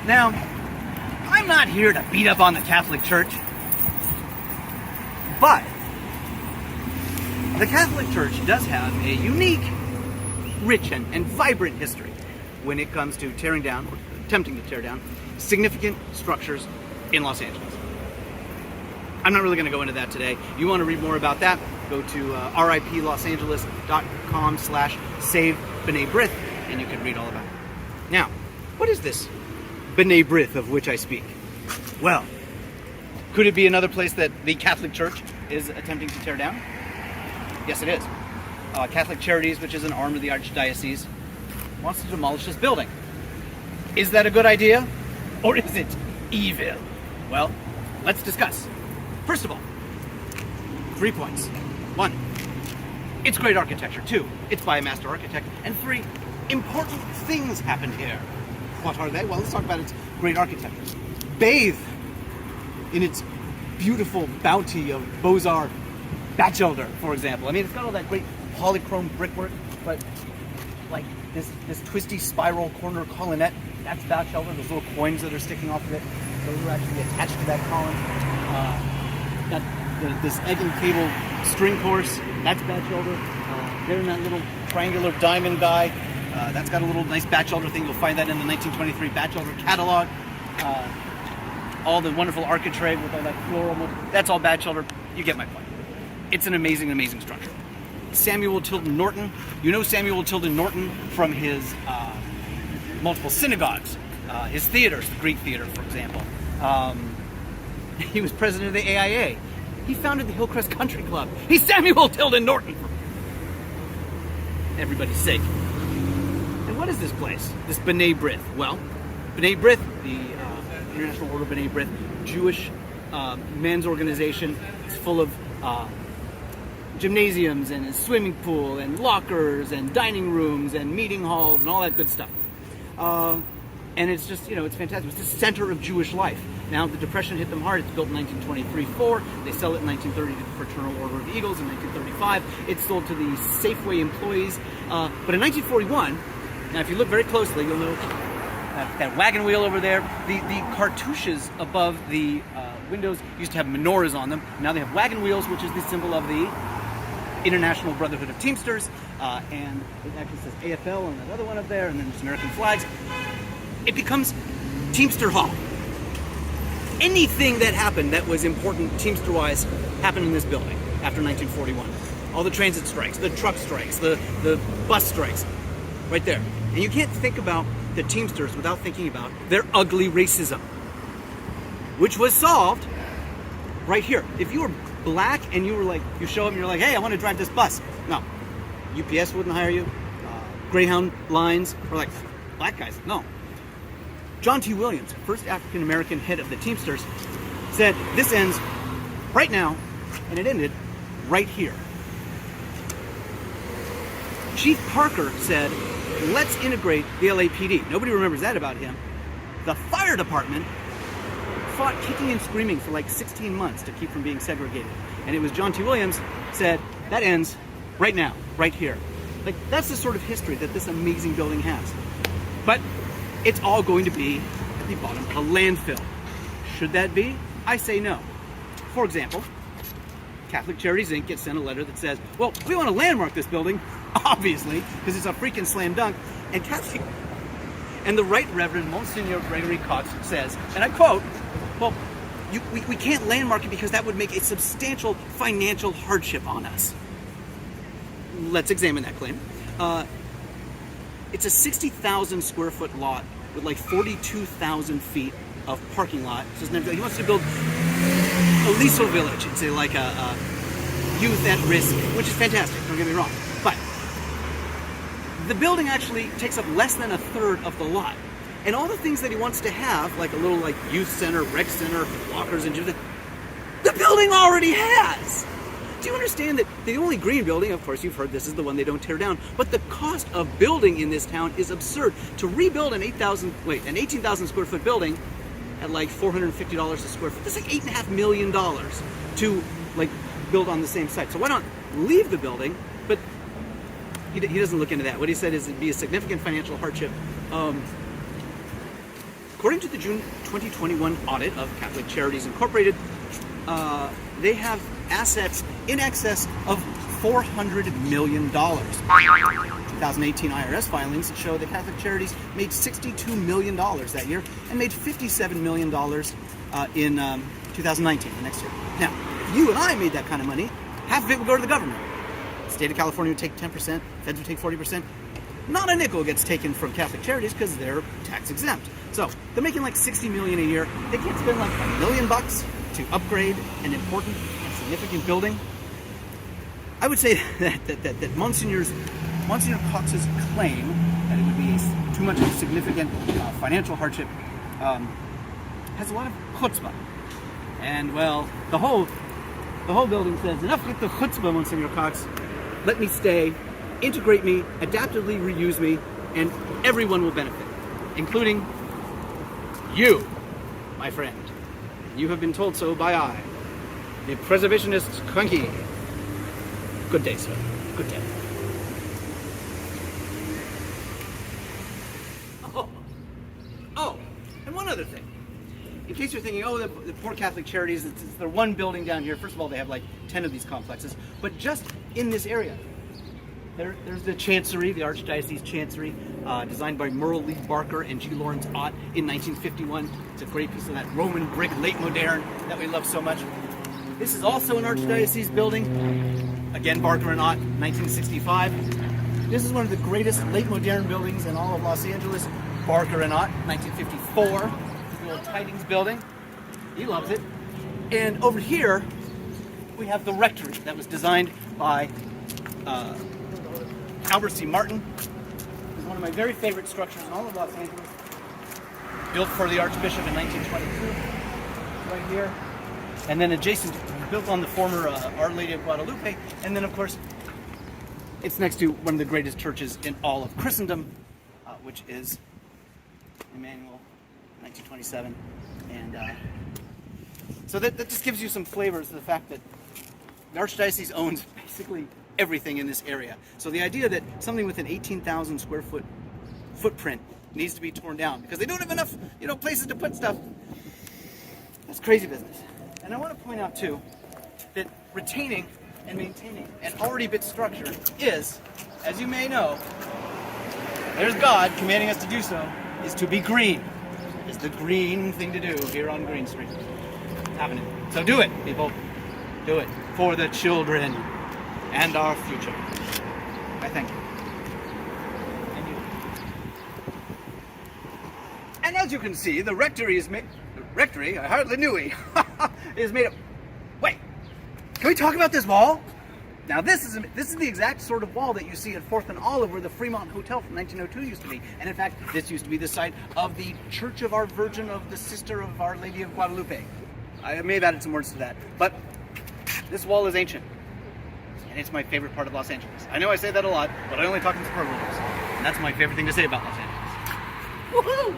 Now, I'm not here to beat up on the Catholic Church, but the Catholic Church does have a unique, rich, and vibrant history when it comes to tearing down, or attempting to tear down, significant structures in Los Angeles. I'm not really going to go into that today. You want to read more about that, go to riplosAngeles.com/save B'nai B'rith, and you can read all about it. Now, what is this B'nai B'rith of which I speak? Well, could it be another place that the Catholic Church is attempting to tear down? Yes, it is. Catholic Charities, which is an arm of the Archdiocese, wants to demolish this building. Is that a good idea? Or is it evil? Well, let's discuss. First of all, 3 points. 1, it's great architecture. 2, it's by a master architect. And 3, important things happened here. What are they? Well, let's talk about its great architecture. Bathe in its beautiful bounty of Beaux-Arts. Batchelder, for example. I mean, it's got all that great polychrome brickwork, but like this twisty spiral corner colonnette, that's Batchelder. Those little coins that are sticking off of it, those are actually attached to that column. Got this egg and cable string course, that's Batchelder. There in that little triangular diamond guy, that's got a little nice Batchelder thing. You'll find that in the 1923 Batchelder catalog. All the wonderful architrave with all that floral, that's all Batchelder. You get my point. It's an amazing, amazing structure. Samuel Tilden Norton. You know Samuel Tilden Norton from his multiple synagogues, his theaters, the Greek Theater, for example. He was president of the AIA. He founded the Hillcrest Country Club. He's Samuel Tilden Norton, for everybody's sake. And what is this place, this B'nai B'rith? Well, B'nai B'rith, the International Order of B'nai B'rith, Jewish men's organization. It's full of gymnasiums and a swimming pool and lockers and dining rooms and meeting halls and all that good stuff. And it's just, it's fantastic. It's the center of Jewish life. Now, the Depression hit them hard. It's built in 1923-4. They sell it in 1930 to the Fraternal Order of Eagles. In 1935, it's sold to the Safeway employees. But in 1941, now if you look very closely, you'll note that wagon wheel over there. The cartouches above the windows used to have menorahs on them. Now they have wagon wheels, which is the symbol of the International Brotherhood of Teamsters, and it actually says AFL on that other one up there, and then there's American flags. It becomes Teamster Hall. Anything that happened that was important Teamster-wise happened in this building after 1941. All the transit strikes, the truck strikes, the bus strikes, right there. And you can't think about the Teamsters without thinking about their ugly racism, which was solved right here. If you were black and you show up and you're like, hey, I want to drive this bus. No, UPS wouldn't hire you. Greyhound lines were like, black guys, no. John T. Williams, first African-American head of the Teamsters, said, this ends right now, and it ended right here. Chief Parker said, let's integrate the LAPD. Nobody remembers that about him. The fire department fought kicking and screaming for like 16 months to keep from being segregated. And it was John T. Williams said, that ends right now, right here. Like, that's the sort of history that this amazing building has. But it's all going to be, at the bottom, a landfill. Should that be? I say no. For example, Catholic Charities Inc. gets sent a letter that says, well, we want to landmark this building, obviously, because it's a freaking slam dunk. And the Right Reverend Monsignor Gregory Cox says, and I quote, well, we can't landmark it because that would make a substantial financial hardship on us. Let's examine that claim. It's a 60,000 square foot lot with like 42,000 feet of parking lot. So he wants to build a Liso village. It's like a youth at risk, which is fantastic, don't get me wrong. But the building actually takes up less than a third of the lot. And all the things that he wants to have, like a little like youth center, rec center, lockers and gyms, the building already has. Do you understand that the only green building, of course you've heard this is the one they don't tear down, but the cost of building in this town is absurd. To rebuild an 18,000 square foot building at like $450 a square foot, that's like $8.5 million to like build on the same site. So why not leave the building? But he doesn't look into that. What he said is it'd be a significant financial hardship. According to the June 2021 audit of Catholic Charities Incorporated, they have assets in excess of $400 million. 2018 IRS filings show that Catholic Charities made $62 million that year and made $57 million in 2019, the next year. Now, if you and I made that kind of money, half of it would go to the government. The state of California would take 10%, feds would take 40%. Not a nickel gets taken from Catholic Charities because they're tax exempt. So they're making like $60 million a year. They can't spend like $1 million to upgrade an important and significant building. I would say that Monsignor Cox's claim that it would be too much of a significant financial hardship has a lot of chutzpah. And well, the whole building says, enough with the chutzpah, Monsignor Cox. Let me stay, integrate me, adaptively reuse me, and everyone will benefit, including you, my friend. You have been told so by I, the Preservationist Cranky. Good day, sir. Good day. Oh, and one other thing. In case you're thinking, oh, the poor Catholic Charities, it's their one building down here. First of all, they have like 10 of these complexes. But just in this area, there's the Chancery, the Archdiocese Chancery, designed by Merle Lee Barker and G. Lawrence Ott in 1951. It's a great piece of that Roman brick, late modern, that we love so much. This is also an Archdiocese building. Again, Barker and Ott, 1965. This is one of the greatest late modern buildings in all of Los Angeles. Barker and Ott, 1954. The old Tidings building. He loves it. And over here, we have the rectory that was designed by Albert C. Martin. It's one of my very favorite structures in all of Los Angeles. Built for the Archbishop in 1922. Right here. And then adjacent, built on the former Our Lady of Guadalupe. And then, of course, it's next to one of the greatest churches in all of Christendom, which is Emmanuel, 1927. And so that just gives you some flavors to the fact that the Archdiocese owns basically everything in this area. So the idea that something with an 18,000 square foot footprint needs to be torn down because they don't have enough, places to put stuff, that's crazy business. And I want to point out too that retaining and maintaining an already built structure is, as you may know, there's God commanding us to do so, is to be green. It's the green thing to do here on Green Street. It's happening. So do it, people. Do it for the children and our future. I thank you. And you. And as you can see, the rectory is made. Rectory, I hardly knew he is made up. Wait, can we talk about this wall? Now this is the exact sort of wall that you see at 4th and Olive where the Fremont Hotel from 1902 used to be. And in fact, this used to be the site of the Church of Our Virgin of the Sister of Our Lady of Guadalupe. I may have added some words to that, but this wall is ancient. And it's my favorite part of Los Angeles. I know I say that a lot, but I only talk in superlatives. And that's my favorite thing to say about Los Angeles. Woohoo!